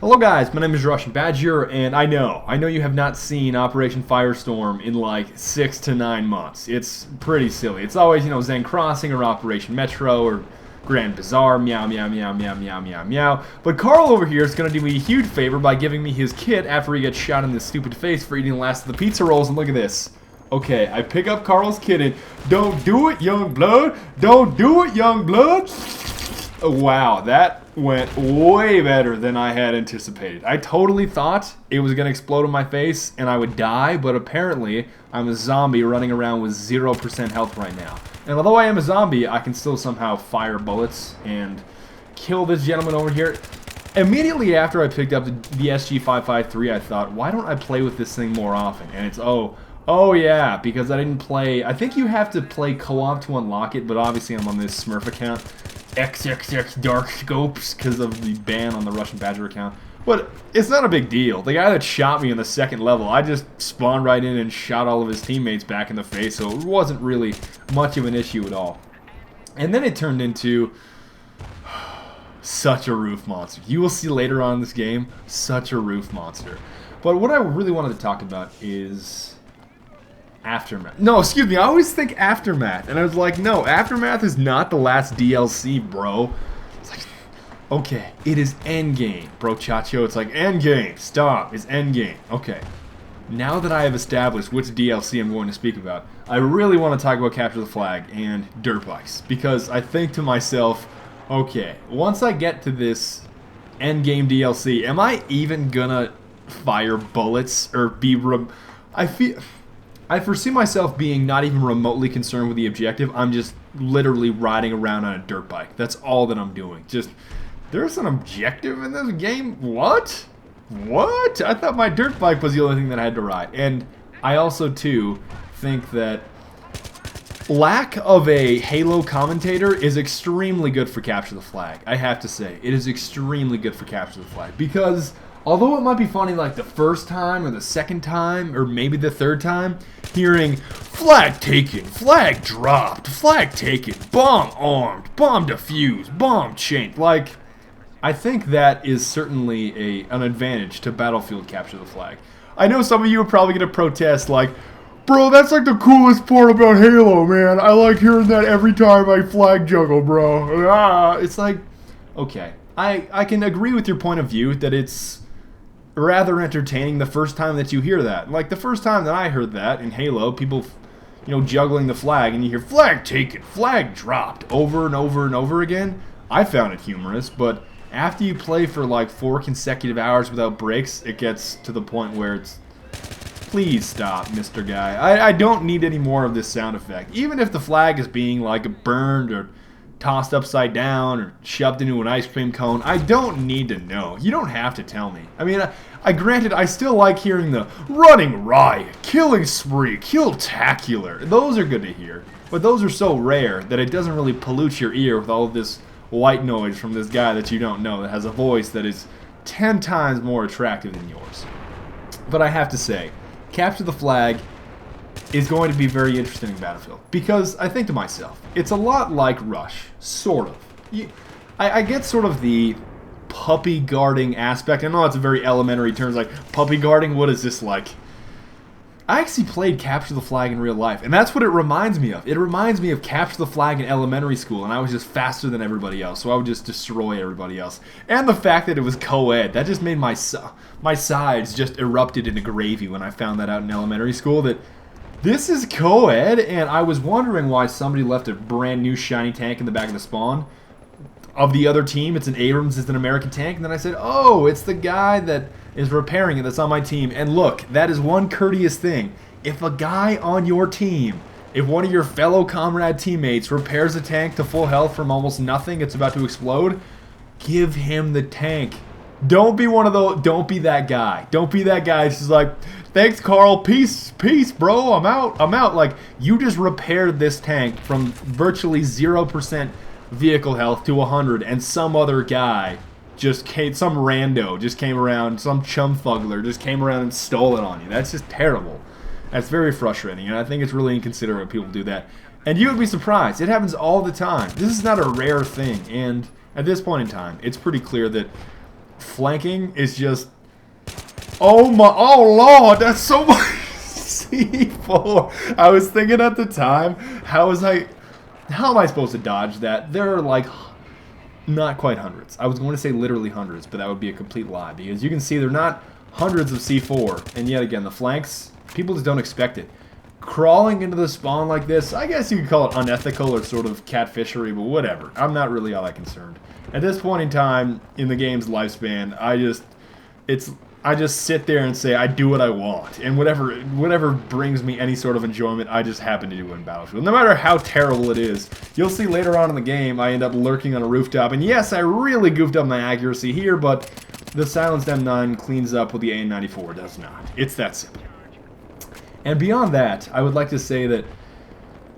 Hello guys, my name is TheRussianBadger, and I know you have not seen Operation Firestorm in like 6 to 9 months. It's pretty silly. It's always, Zen Crossing or Operation Metro or Grand Bazaar, meow, meow, meow, meow, meow, meow, meow. But Carl over here is going to do me a huge favor by giving me his kit after he gets shot in the stupid face for eating the last of the pizza rolls, and look at this. Okay, I pick up Carl's kit and, don't do it, young blood! Don't do it, young blood! Wow, that went way better than I had anticipated. I totally thought it was going to explode in my face and I would die, but apparently I'm a zombie running around with 0% health right now. And although I am a zombie, I can still somehow fire bullets and kill this gentleman over here. Immediately after I picked up the SG-553, I thought, why don't I play with this thing more often? And it's, oh yeah, because I didn't play, I think you have to play co-op to unlock it, but obviously I'm on this Smurf account. XXX Dark Scopes because of the ban on the TheRussianBadger account. But it's not a big deal. The guy that shot me in the second level, I just spawned right in and shot all of his teammates back in the face, so it wasn't really much of an issue at all. And then it turned into such a roof monster. You will see later on in this game, such a roof monster. But what I really wanted to talk about is Aftermath. No, excuse me, I always think Aftermath. And I was like, no, Aftermath is not the last DLC, bro. It's like, okay, it is Endgame, bro, Chacho. It's like, Endgame, stop, it's Endgame. Okay, now that I have established which DLC I'm going to speak about, I really want to talk about Capture the Flag and dirt bikes. Because I think to myself, okay, once I get to this Endgame DLC, am I even gonna fire bullets or be... I foresee myself being not even remotely concerned with the objective. I'm just literally riding around on a dirt bike. That's all that I'm doing. Just, there's an objective in this game? What? What? I thought my dirt bike was the only thing that I had to ride. And I also, too, think that lack of a Halo commentator is extremely good for Capture the Flag. I have to say, it is extremely good for Capture the Flag. Because although it might be funny like the first time or the second time or maybe the third time, hearing flag taken, flag dropped, flag taken, bomb armed, bomb defused, bomb chained, like, I think that is certainly an advantage to Battlefield Capture the Flag. I know some of you are probably going to protest like, bro, that's like the coolest part about Halo, man. I like hearing that every time I flag juggle, bro. Ah, it's like, okay, I can agree with your point of view that it's rather entertaining the first time that you hear that. Like the first time that I heard that in Halo, people, juggling the flag, and you hear flag taken, flag dropped over and over and over again. I found it humorous, but after you play for like 4 consecutive hours without breaks, it gets to the point where it's, please stop, Mr. Guy. I don't need any more of this sound effect. Even if the flag is being like burned or tossed upside down or shoved into an ice cream cone, I don't need to know. You don't have to tell me. I mean, granted, I still like hearing the running riot, killing spree, kill-tacular. Those are good to hear, but those are so rare that it doesn't really pollute your ear with all of this white noise from this guy that you don't know that has a voice that is 10 times more attractive than yours. But I have to say, Capture the Flag is going to be very interesting in Battlefield, because I think to myself, it's a lot like Rush, sort of. I get sort of the puppy guarding aspect. I know it's a very elementary term, like puppy guarding, what is this like? I actually played Capture the Flag in real life, and that's what it reminds me of. It reminds me of Capture the Flag in elementary school, and I was just faster than everybody else, so I would just destroy everybody else. And the fact that it was co-ed, that just made my sides just erupted into gravy when I found that out in elementary school, that this is co-ed, and I was wondering why somebody left a brand new shiny tank in the back of the spawn of the other team. It's an Abrams, it's an American tank, and then I said, oh, it's the guy that is repairing it that's on my team. And look, that is one courteous thing. If a guy on your team, if one of your fellow comrade teammates repairs a tank to full health from almost nothing, it's about to explode, give him the tank. Don't be one of those, don't be that guy. Don't be that guy who's just like, thanks, Carl, peace, bro, I'm out. Like, you just repaired this tank from virtually 0% vehicle health to 100, and some other guy just came, some rando just came around, some chumfuggler just came around and stole it on you. That's just terrible. That's very frustrating, and I think it's really inconsiderate when people do that. And you would be surprised. It happens all the time. This is not a rare thing, and at this point in time, it's pretty clear that flanking is just... Oh my... Oh lord, that's so much C4. I was thinking at the time, how am I supposed to dodge that? There are like... not quite hundreds. I was going to say literally hundreds, but that would be a complete lie, because you can see they're not hundreds of C4, and yet again, the flanks, people just don't expect it. Crawling into the spawn like this, I guess you could call it unethical or sort of catfishery, but whatever. I'm not really all that concerned. At this point in time in the game's lifespan, I just sit there and say I do what I want, and whatever brings me any sort of enjoyment, I just happen to do in Battlefield. No matter how terrible it is, you'll see later on in the game I end up lurking on a rooftop, and yes, I really goofed up my accuracy here, but the silenced M9 cleans up what the AN-94 does not. It's that simple. And beyond that, I would like to say that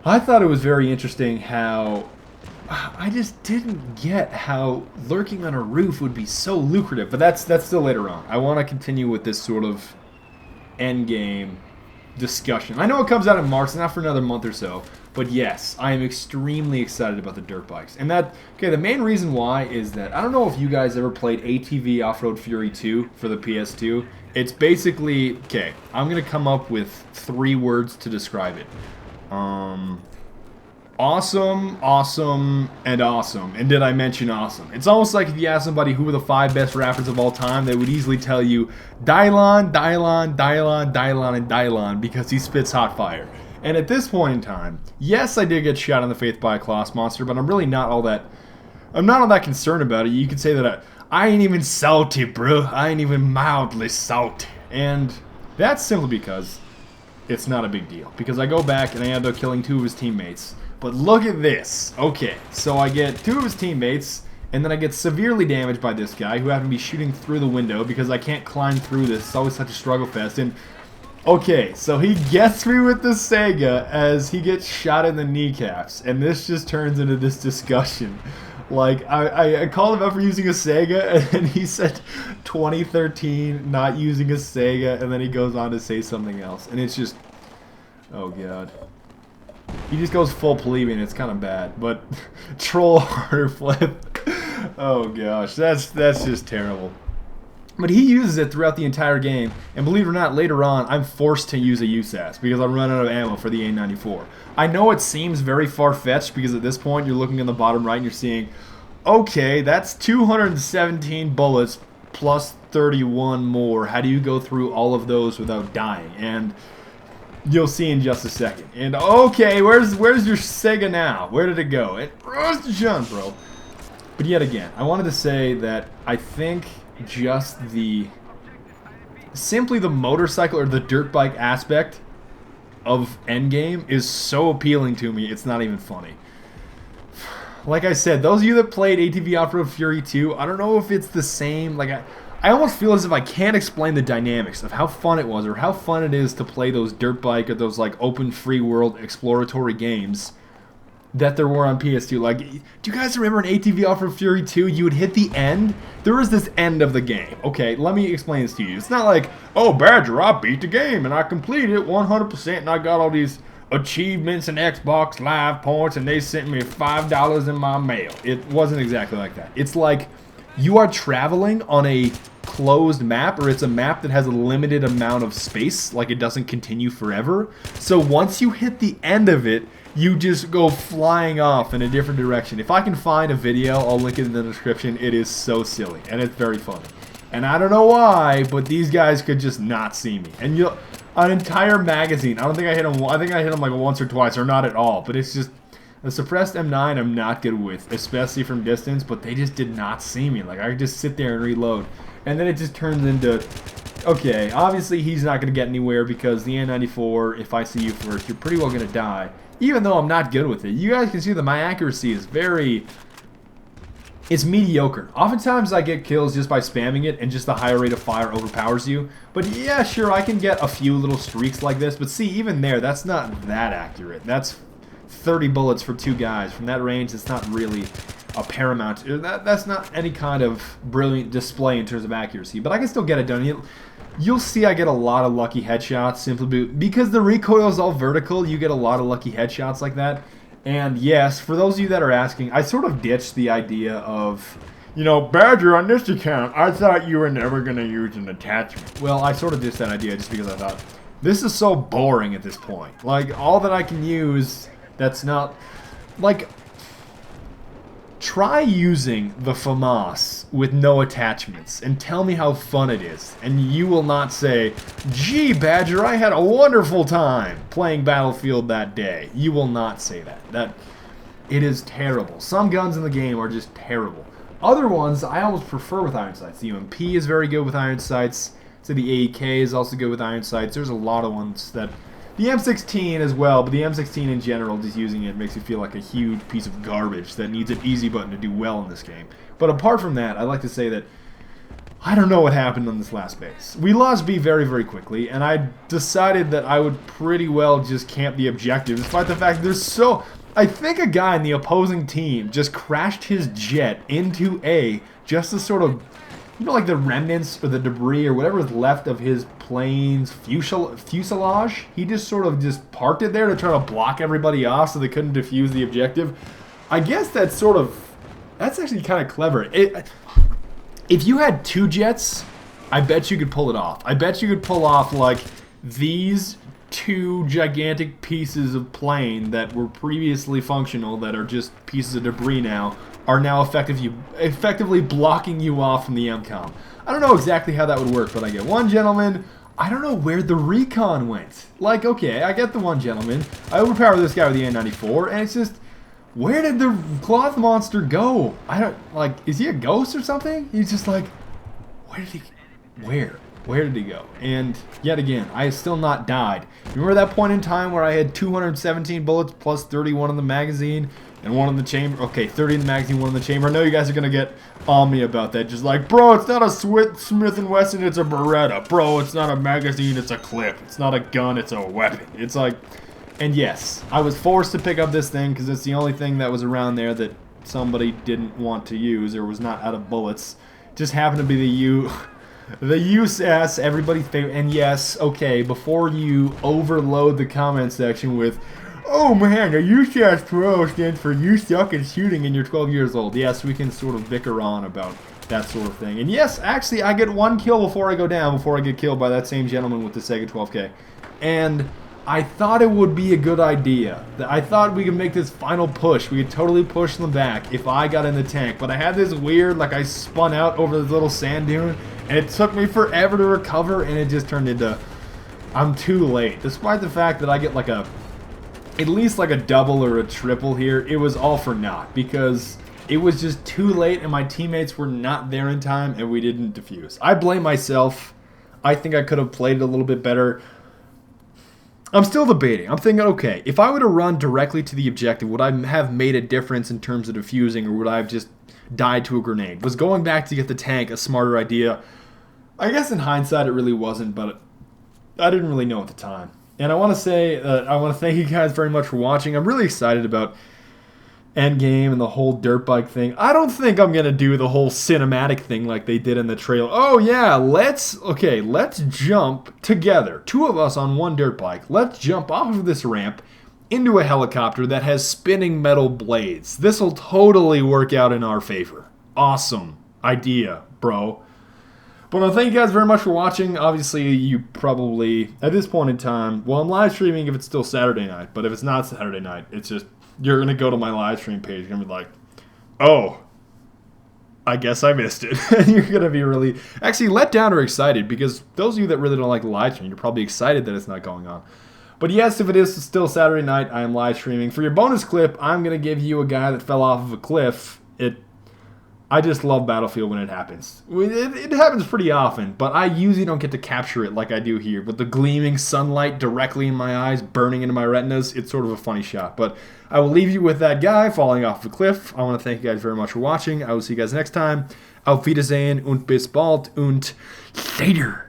I thought it was very interesting how I just didn't get how lurking on a roof would be so lucrative, but that's still later on. I want to continue with this sort of endgame discussion. I know it comes out in March, not for another month or so, but yes, I am extremely excited about the dirt bikes. And the main reason why is that I don't know if you guys ever played ATV Offroad Fury 2 for the PS2. It's basically, okay, I'm going to come up with 3 words to describe it. Awesome, awesome, and awesome. And did I mention awesome? It's almost like if you ask somebody who are the 5 best rappers of all time, they would easily tell you Dylon, Dylon, Dylon, Dylon, and Dylon, because he spits hot fire. And at this point in time, yes, I did get shot in the face by a Class monster, but I'm really not all that... I'm not all that concerned about it. You could say that I ain't even salty, bro. I ain't even mildly salty. And that's simply because it's not a big deal. Because I go back and I end up killing 2 of his teammates. But look at this. Okay, so I get 2 of his teammates, and then I get severely damaged by this guy who happened to be shooting through the window because I can't climb through this. It's always such a struggle fest. And okay, so he gets me with the Sega as he gets shot in the kneecaps, and this just turns into this discussion. Like, I called him up for using a Sega, and then he said 2013, not using a Sega, and then he goes on to say something else. And it's just, oh god. He just goes full plebeian, it's kind of bad. But, troll harder flip. Oh gosh, that's just terrible. But he uses it throughout the entire game, and believe it or not, later on, I'm forced to use a USAS because I'm running out of ammo for the A94. I know it seems very far-fetched because at this point, you're looking in the bottom right and you're seeing, okay, that's 217 bullets plus 31 more. How do you go through all of those without dying? And you'll see in just a second. And okay, where's your Sega now? Where did it go? It rose to John, bro. But yet again, I wanted to say that I think just simply the motorcycle or the dirt bike aspect of Endgame is so appealing to me, it's not even funny. Like I said, those of you that played ATV Offroad Fury 2, I don't know if it's the same. Like I almost feel as if I can't explain the dynamics of how fun it was or how fun it is to play those dirt bike or those like open free world exploratory games that there were on PS2. Like, do you guys remember in ATV Offroad Fury 2, you would hit the end? There was this end of the game. Okay, let me explain this to you. It's not like, oh, Badger, I beat the game, and I completed it 100%, and I got all these achievements and Xbox Live points, and they sent me $5 in my mail. It wasn't exactly like that. It's like you are traveling on a closed map, or it's a map that has a limited amount of space, like it doesn't continue forever. So once you hit the end of it, you just go flying off in a different direction. If I can find a video, I'll link it in the description. It is so silly, and it's very funny. And I don't know why, but these guys could just not see me. And an entire magazine, I don't think I hit them, I think I hit them like once or twice, or not at all. But it's just, the suppressed M9 I'm not good with, especially from distance, but they just did not see me. Like, I could just sit there and reload. And then it just turns into, okay, obviously he's not going to get anywhere because the N94, if I see you first, you're pretty well going to die. Even though I'm not good with it. You guys can see that my accuracy is it's mediocre. Oftentimes I get kills just by spamming it and just the higher rate of fire overpowers you. But yeah, sure, I can get a few little streaks like this. But see, even there, that's not that accurate. That's 30 bullets for 2 guys. From that range, it's not really a paramount. That's not any kind of brilliant display in terms of accuracy. But I can still get it done. You'll see I get a lot of lucky headshots simply because the recoil is all vertical. You get a lot of lucky headshots like that. And yes, for those of you that are asking, I sort of ditched the idea of You know, Badger, on this account, I thought you were never going to use an attachment. Well, I sort of dissed that idea just because I thought, this is so boring at this point. Like, all that I can use that's not... Like, try using the FAMAS with no attachments and tell me how fun it is. And you will not say, gee, Badger, I had a wonderful time playing Battlefield that day. You will not say that. It is terrible. Some guns in the game are just terrible. Other ones I almost prefer with iron sights. The UMP is very good with iron sights. So the AEK is also good with iron sights. There's a lot of ones that... The M16 as well, but the M16 in general, just using it makes you feel like a huge piece of garbage that needs an easy button to do well in this game. But apart from that, I'd like to say that I don't know what happened on this last base. We lost B very, very quickly, and I decided that I would pretty well just camp the objective, despite the fact there's so... I think a guy in the opposing team just crashed his jet into A just to sort of, you know, like the remnants or the debris or whatever is left of his plane's fuselage. He just sort of just parked it there to try to block everybody off so they couldn't defuse the objective. I guess that's actually kind of clever. If you had two jets, I bet you could pull it off. I bet you could pull off like these two gigantic pieces of plane that were previously functional that are just pieces of debris now are now effectively blocking you off from the MCOM. I don't know exactly how that would work, but I get one gentleman. I don't know where the recon went. Like, okay, I get the one gentleman. I overpower this guy with the N94, and it's just, where did the cloth monster go? I don't, like, is he a ghost or something? He's just like, where did he go? And yet again, I have still not died. Remember that point in time where I had 217 bullets plus 31 in the magazine and one in the chamber? Okay, 30 in the magazine, one in the chamber. I know you guys are going to get on me about that. Just like, bro, it's not a Smith & Wesson, it's a Beretta. Bro, it's not a magazine, it's a clip. It's not a gun, it's a weapon. It's like, and yes, I was forced to pick up this thing because it's the only thing that was around there that somebody didn't want to use or was not out of bullets. Just happened to be the USS, everybody's favorite. And yes, okay, before you overload the comment section with, oh man, a USS Pro stands for you suck at shooting and you're 12 years old. Yes, we can sort of bicker on about that sort of thing. And yes, actually, I get one kill before I go down, before I get killed by that same gentleman with the Sega 12K. And I thought it would be a good idea. I thought we could make this final push. We could totally push them back if I got in the tank. But I had this weird, like I spun out over this little sand dune, and it took me forever to recover, and it just turned into, I'm too late. Despite the fact that I get like at least like a double or a triple here, it was all for naught. Because it was just too late, and my teammates were not there in time, and we didn't defuse. I blame myself. I think I could have played it a little bit better. I'm still debating. I'm thinking, okay, if I would have run directly to the objective, would I have made a difference in terms of defusing, or would I have just died to a grenade? Was going back to get the tank a smarter idea? I guess in hindsight it really wasn't, but I didn't really know at the time. And I want to say that I want to thank you guys very much for watching. I'm really excited about Endgame and the whole dirt bike thing. I don't think I'm going to do the whole cinematic thing like they did in the trailer. Oh yeah, let's jump together. Two of us on one dirt bike. Let's jump off of this ramp into a helicopter that has spinning metal blades. This will totally work out in our favor. Awesome idea, bro. But I thank you guys very much for watching. Obviously, you probably, at this point in time, well, I'm live streaming if it's still Saturday night, but if it's not Saturday night, it's just, you're going to go to my live stream page and be like, oh, I guess I missed it. And you're going to be really, actually let down or excited, because those of you that really don't like live streaming, you're probably excited that it's not going on. But yes, if it is still Saturday night, I am live streaming. For your bonus clip, I'm going to give you a guy that fell off of a cliff. I just love Battlefield when it happens. It happens pretty often, but I usually don't get to capture it like I do here. With the gleaming sunlight directly in my eyes, burning into my retinas, it's sort of a funny shot. But I will leave you with that guy falling off the cliff. I want to thank you guys very much for watching. I will see you guys next time. Auf Wiedersehen und bis bald und later.